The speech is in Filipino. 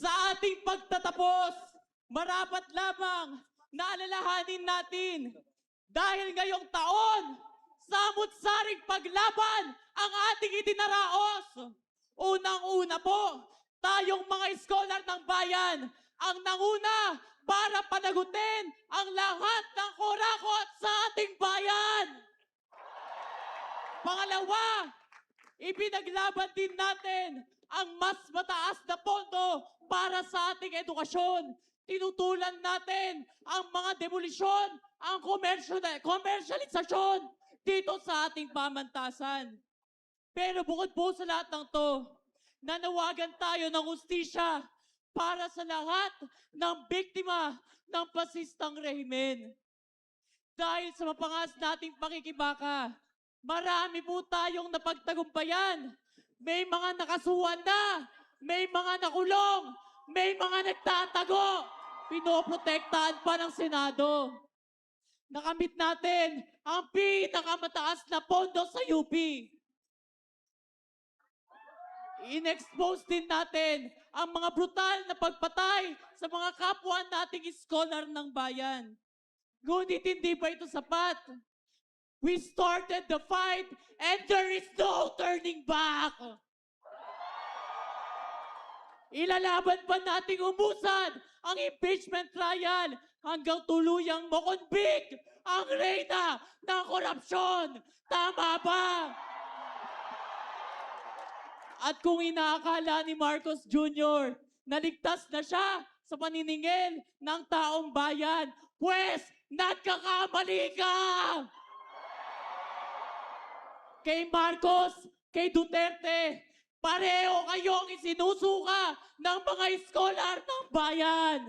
Sa ating pagtatapos, marapat lamang na alalahanin natin dahil ngayong taon, samut-saring paglaban ang ating itinaraos. Unang-una po, tayong mga scholar ng bayan ang nanguna para panagutin ang lahat ng kurakot sa ating bayan. Pangalawa, ipinaglaban din natin ang mas mataas na pondo para sa ating edukasyon. Tinutulan natin ang mga demolisyon, ang komersyalisasyon dito sa ating pamantasan. Pero bukod po sa lahat ng to, nanawagan tayo ng hustisya para sa lahat ng biktima ng pasistang rehimen. Dahil sa mapangas nating pakikibaka, marami po tayong napagtagumpayan. May mga nakasuhan na, may mga nakulong, may mga nagtatago. Pinoprotektahan pa ng Senado. Nakamit natin ang pinakamataas na pondo sa UP. In-expose din natin ang mga brutal na pagpatay sa mga kapwa nating scholar ng bayan. Ngunit hindi pa ito sapat. We started the fight and there is no turning back. Ilalaban pa nating umusad ang impeachment trial hanggang tuluyang makonvict ang reyna ng korupsyon. Tama ba? At kung inaakala ni Marcos Jr. na ligtas na siya sa paniningil ng taong bayan, pues nagkakamali ka! Kay Marcos, kay Duterte, pareho kayong isinusuka ng mga scholar ng bayan.